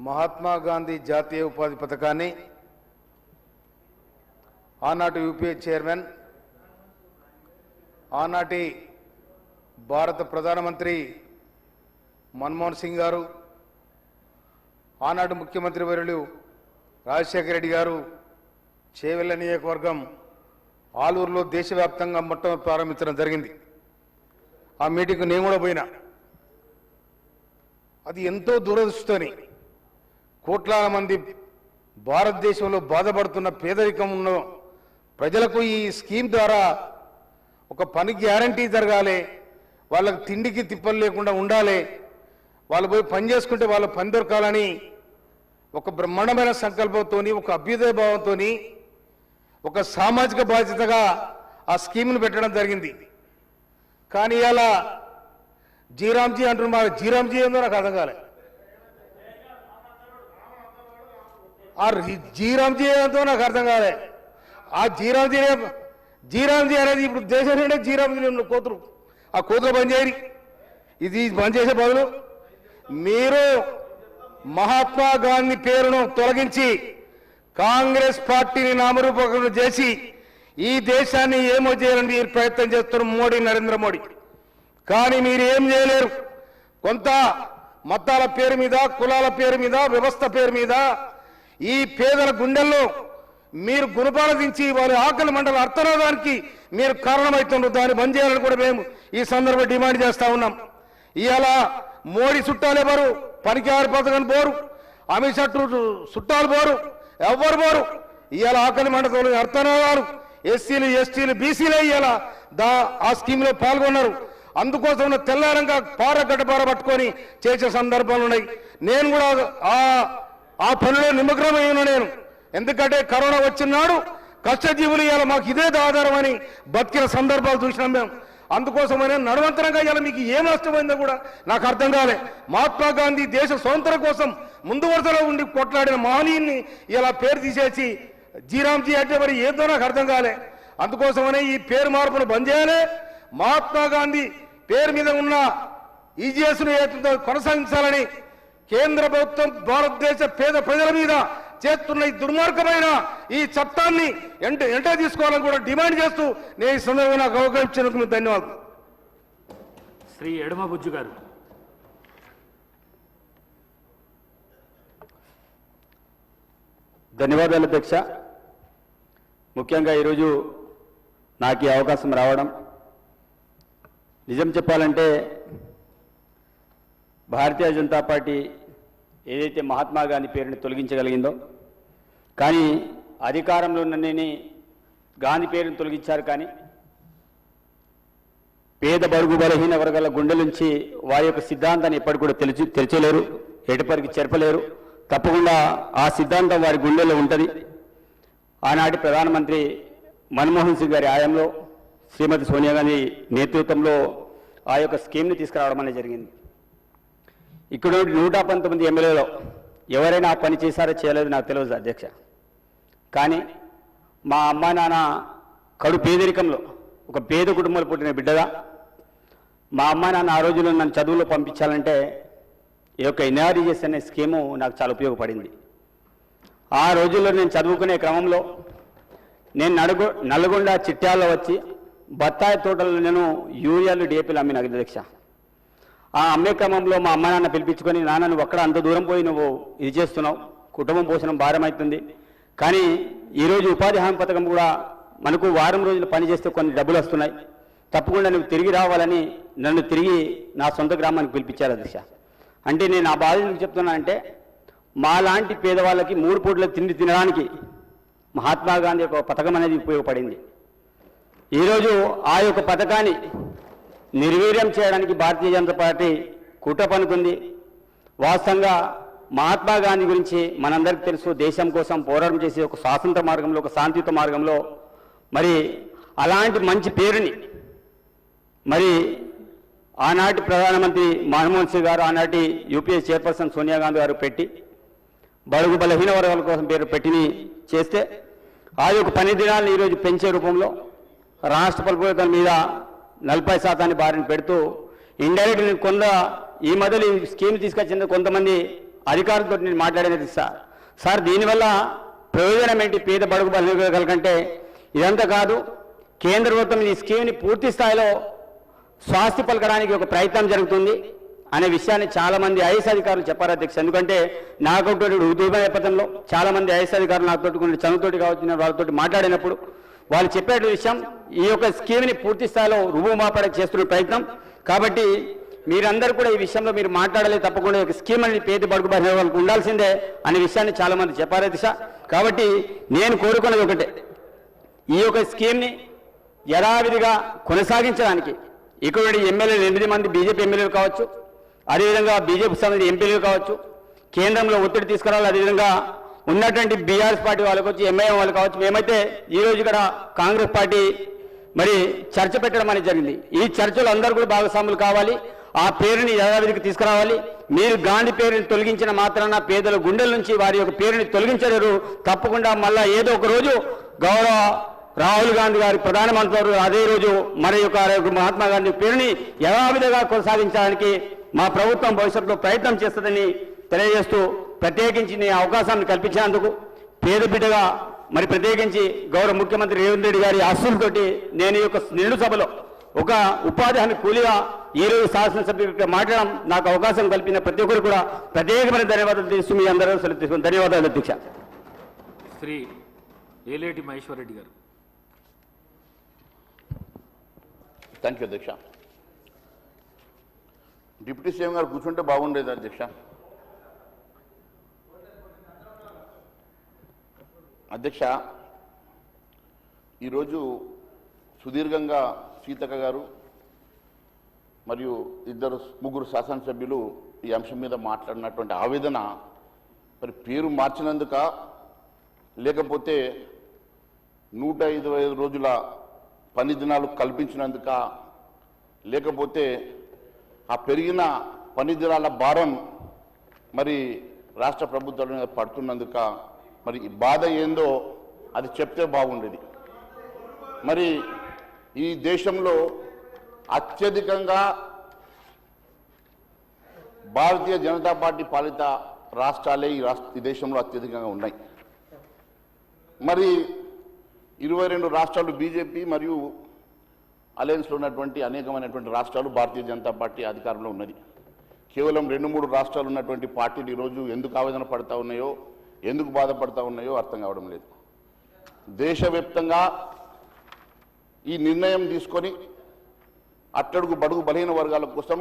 మహాత్మా గాంధీ జాతీయ ఉపాధి పథకాన్ని ఆనాటి యూపీఏ చైర్మన్, ఆనాటి భారత ప్రధానమంత్రి మన్మోహన్ సింగ్ గారు, ఆనాటి ముఖ్యమంత్రి వర్యులు రాజశేఖర రెడ్డి గారు చేవెళ్ల నియోజకవర్గం ఆలూరులో దేశవ్యాప్తంగా మొట్టమొదటి ప్రారంభించడం జరిగింది. ఆ మీటింగ్కు నేను కూడా పోయినా. అది ఎంతో దురదృష్టని కోట్లాది మంది భారతదేశంలో బాధపడుతున్న పేదరికం ఉన్న ప్రజలకు ఈ స్కీమ్ ద్వారా ఒక పని గ్యారంటీ జరగాలి, వాళ్ళకి తిండికి తిప్పలు లేకుండా ఉండాలి, వాళ్ళు పోయి పని చేసుకుంటే వాళ్ళ పని దొరకాలని ఒక బ్రహ్మాండమైన సంకల్పంతో, ఒక అభ్యుదయ భావంతో, ఒక సామాజిక బాధ్యతగా ఆ స్కీమ్ను పెట్టడం జరిగింది. కానీ ఇలా జీరామ్జీ అంటున్నారు. జీరామ్జీ ఏందో నాకు అర్థం కాలే. ఆ జీరామ్జీ ఏందో నాకు అర్థం కాలే. ఆ జీరామ్జీ అనేది ఇప్పుడు దేశం నిండే జీరామ్జీ కోతులు. ఆ కోతులు బంద్ చేయరు. ఇది బంద్ చేసే బదులు మీరు మహాత్మా గాంధీ పేరును తొలగించి కాంగ్రెస్ పార్టీని నామరూపకం చేసి ఈ దేశాన్ని ఏమో చేయాలని మీరు ప్రయత్నం చేస్తున్నారు మోడీ, నరేంద్ర మోడీ. కానీ మీరు ఏం చేయలేరు. కొంత మతాల పేరు మీద, కులాల పేరు మీద, వ్యవస్థ పేరు మీద ఈ పేదల గుండెల్లో మీరు గుణపాలదించి వారి ఆకలి మండల అర్థనాదానికి మీరు కారణమవుతున్నారు. దాన్ని బంద్ చేయాలని కూడా మేము ఈ సందర్భంగా డిమాండ్ చేస్తా ఉన్నాం. ఇవాళ మోడీ చుట్టాలు ఎవరు? పనికి ఆరు పథకం పోరు, అమిత్ షా చుట్టాలు పోరు, ఎవ్వరు పోరు. ఇవాళ ఆకలి మండలంలో అర్థనాదాలు ఎస్సీలు, ఎస్టీలు, బీసీలే ఇవాళ ఆ స్కీమ్లో పాల్గొన్నారు. అందుకోసం తెల్లారంగా గడ్డపార పట్టుకొని చేసే సందర్భాలు ఉన్నాయి. నేను కూడా ఆ పనిలో నిమగ్నమై ఉన్నా నేను. ఎందుకంటే కరోనా వచ్చినాడు కష్టజీవులు ఇవాళ మాకు ఇదే ఆధారం అని బతికిన సందర్భాలు చూసినాం మేము. అందుకోసమైనా నడవంతరంగా ఇవాళ మీకు ఏం నష్టమైందో కూడా నాకు అర్థం కాలే. మహాత్మా గాంధీ దేశ స్వాతంత్రం కోసం ముందు వరుసలో ఉండి కొట్లాడిన మహనీయుని ఇలా పేరు తీసేసి జీరామ్జీ అంటే మరి ఏదో నాకు అర్థం కాలే. అందుకోసమనే ఈ పేరు మార్పును బంద్ చేయాలి. మహాత్మా గాంధీ పేరు మీద ఉన్న ఈజీఎస్ను కొనసాగించాలని కేంద్ర ప్రభుత్వం భారతదేశ పేద ప్రజల మీద చేస్తున్న ఈ దుర్మార్గమైన ఈ చట్టాన్ని ఎంట తీసుకోవాలని కూడా డిమాండ్ చేస్తూ నేను ఈ సందర్భంగా నాకు అవకాశం ఇచ్చినందుకు ధన్యవాదాలు. శ్రీ ఎడమబుజ్జు గారు. ధన్యవాదాలు అధ్యక్ష. ముఖ్యంగా ఈరోజు నాకు ఈ అవకాశం రావడం, నిజం చెప్పాలంటే భారతీయ జనతా పార్టీ ఏదైతే మహాత్మా గాంధీ పేరుని తొలగించగలిగిందో, కానీ అధికారంలో ఉన్నని గాంధీ పేరుని తొలగించారు. కానీ పేద బడుగు బలహీన వర్గాల గుండెల నుంచి వారి యొక్క సిద్ధాంతాన్ని ఎప్పటికి కూడా తెరచలేరు, ఎటుపరికి చెరపలేరు. తప్పకుండా ఆ సిద్ధాంతం వారి గుండెల్లో ఉంటుంది. ఆనాటి ప్రధానమంత్రి మన్మోహన్ సింగ్ గారి హయాంలో శ్రీమతి సోనియా గాంధీ నేతృత్వంలో ఆ యొక్క స్కీమ్ని తీసుకురావడం అనేది జరిగింది. ఇక్కడ 119 ఎమ్మెల్యేలో ఎవరైనా ఆ పని చేశారో చేయలేదో నాకు తెలియదు అధ్యక్ష. కానీ మా అమ్మా నాన్న కడు పేదరికంలో ఒక పేద కుటుంబంలో పుట్టిన బిడ్డగా మా అమ్మా నాన్న ఆ రోజుల్లో నన్ను చదువులో పంపించాలంటే ఈ యొక్క ఎన్ఆర్ఈఎస్ అనే స్కీము నాకు చాలా ఉపయోగపడింది. ఆ రోజుల్లో నేను చదువుకునే క్రమంలో నేను నల్గొండ చిట్యాల్లో వచ్చి బత్తాయి తోటల్లో నేను యూరియాలు డిఏపీలు అమ్మిన అధ్యక్ష. ఆ అమ్మే క్రమంలో మా అమ్మ నాన్న పిలిపించుకొని, నాన్న నువ్వు అక్కడ అంత దూరం పోయి నువ్వు ఇది చేస్తున్నావు, కుటుంబం పోషణం భారం అవుతుంది, కానీ ఈరోజు ఉపాధి హామీ పథకం కూడా మనకు వారం రోజులు పనిచేస్తే కొన్ని డబ్బులు వస్తున్నాయి, తప్పకుండా నువ్వు తిరిగి రావాలని నన్ను తిరిగి నా సొంత గ్రామానికి పిలిపించారు అధ్యక్ష. అంటే నేను ఆ బాధ ఎందుకు చెప్తున్నానంటే, మాలాంటి పేదవాళ్ళకి 3 పూటల తిండి తినడానికి మహాత్మా గాంధీ యొక్క పథకం అనేది ఉపయోగపడింది. ఈరోజు ఆ యొక్క పథకాన్ని నిర్వీర్యం చేయడానికి భారతీయ జనతా పార్టీ కుట్ర పన్నుకుంది. వాస్తవంగా మహాత్మా గాంధీ గురించి మనందరికీ తెలుసు. దేశం కోసం పోరాటం చేసే ఒక స్వాతంత్ర మార్గంలో, ఒక శాంతియుత మార్గంలో మరి అలాంటి మంచి పేరుని మరి ఆనాటి ప్రధానమంత్రి మన్మోహన్ సింగ్ గారు, ఆనాటి యూపీఏ చైర్పర్సన్ సోనియా గాంధీ గారు పెట్టి బడుగు బలహీన వర్గాల కోసం పేరు పెట్టిని చేస్తే ఆ యొక్క పని దినాలను ఈరోజు పెంచే రూపంలో రాష్ట్ర ప్రభుత్వం మీద 40% బారిన పెడుతూ ఇండైరెక్ట్ కొంత ఈ మధ్యలో ఈ స్కీమ్ తీసుకొచ్చిన కొంతమంది అధికారులతో నేను మాట్లాడేది సార్ దీనివల్ల ప్రయోజనం ఏంటి పేద బడుగు బలహీన వర్గాల కంటే? ఇదంతా కాదు, కేంద్ర ప్రభుత్వం ఈ స్కీమ్ని పూర్తి స్థాయిలో స్వాస్తి పలకడానికి ఒక ప్రయత్నం జరుగుతుంది అనే విషయాన్ని చాలామంది ఐఏఎస్ అధికారులు చెప్పారు అధ్యక్ష. ఎందుకంటే నాతో ఉద్యోగ నేపథ్యంలో చాలామంది ఐఏఎస్ అధికారులు నాతో కొన్ని చదువుతోటి కావచ్చు వాళ్ళతో మాట్లాడినప్పుడు వాళ్ళు చెప్పే విషయం ఈ యొక్క స్కీమ్ని పూర్తి స్థాయిలో రుజువుమాపడానికి చేస్తున్న ప్రయత్నం. కాబట్టి మీరందరూ కూడా ఈ విషయంలో మీరు మాట్లాడాలి, తప్పకుండా ఒక స్కీమ్ అనేది పేద బడుగు బలహీన వర్గాలకు ఉండాల్సిందే అనే విషయాన్ని చాలామంది చెప్పారు అధ్యక్ష. కాబట్టి నేను కోరుకున్నది ఒకటే, ఈ యొక్క స్కీమ్ని యథావిధిగా కొనసాగించడానికి ఇక్కడ ఎమ్మెల్యేలు 8 మంది బీజేపీ ఎమ్మెల్యేలు కావచ్చు, అదేవిధంగా బీజేపీ సంబంధించిన ఎంపీలు కావచ్చు, కేంద్రంలో ఒత్తిడి తీసుకురావాలి, అదేవిధంగా ఉన్నటువంటి బీఆర్ఎస్ పార్టీ వాళ్ళకి వచ్చి ఎంఐఎం వాళ్ళు కావచ్చు. మేమైతే ఈరోజు ఇక్కడ కాంగ్రెస్ పార్టీ మరి చర్చ పెట్టడం అనేది జరిగింది. ఈ చర్చలో అందరూ కూడా భాగస్వాములు కావాలి, ఆ పేరుని యథావిధికి తీసుకురావాలి. మీరు గాంధీ పేరుని తొలగించిన మాత్రాన పేదల గుండెల నుంచి వారి యొక్క పేరుని తొలగించలేరు. తప్పకుండా మళ్ళా ఏదో ఒక రోజు గౌరవ రాహుల్ గాంధీ గారి ప్రధానమంత్రి అదే రోజు మరి యొక్క మహాత్మా గాంధీ పేరుని యథావిధిగా కొనసాగించడానికి మా ప్రభుత్వం భవిష్యత్తులో ప్రయత్నం చేస్తుందని తెలియజేస్తూ, ప్రత్యేకించి నీ అవకాశాన్ని కల్పించినందుకు పేద బిడ్డగా మరి ప్రత్యేకించి గౌరవ ముఖ్యమంత్రి రేవంత్ రెడ్డి గారి ఆశీస్సులతోటి నేను ఈ యొక్క నిండు సభలో ఒక ఉపాధి హామీ కూలీగా ఈరోజు శాసనసభ్యుడిగా మాట్లాడడం నాకు అవకాశం కల్పిన ప్రతి ఒక్కరు కూడా ప్రత్యేకమైన ధన్యవాదాలు తెలుస్తూ మీ అందరూ సెలవు తీసుకుని ధన్యవాదాలు అధ్యక్ష. శ్రీ ఏలేటి మహేశ్వర్ రెడ్డి గారు. థ్యాంక్ యూ అధ్యక్ష. డిప్యూటీ సీఎం గారు కూర్చుంటే బాగుండేది అధ్యక్ష. అధ్యక్ష, ఈరోజు సుదీర్ఘంగా సీతక్క గారు మరియు ముగ్గురు శాసనసభ్యులు ఈ అంశం మీద మాట్లాడినటువంటి ఆవేదన మరి పేరు మార్చినందుక, లేకపోతే 125 రోజుల పని దినాలు కల్పించినందుక, లేకపోతే ఆ పెరిగిన పని దినాల భారం మరి రాష్ట్ర ప్రభుత్వాల మీద పడుతున్నందుక, మరి ఈ బాధ ఏందో అది చెప్తే బాగుండేది. మరి ఈ దేశంలో అత్యధికంగా భారతీయ జనతా పార్టీ పాలిత రాష్ట్రాలే ఈ దేశంలో అత్యధికంగా ఉన్నాయి. మరి 22 రాష్ట్రాలు బీజేపీ మరియు అలయన్స్లో ఉన్నటువంటి అనేకమైనటువంటి రాష్ట్రాలు భారతీయ జనతా పార్టీ అధికారంలో ఉన్నది. కేవలం 2-3 రాష్ట్రాలు ఉన్నటువంటి పార్టీలు ఈరోజు ఎందుకు ఆవేదన పడతా ఉన్నాయో, ఎందుకు బాధపడతా ఉన్నాయో అర్థం కావడం లేదు. దేశవ్యాప్తంగా ఈ నిర్ణయం తీసుకొని అట్టడుగు బడుగు బలహీన వర్గాల కోసం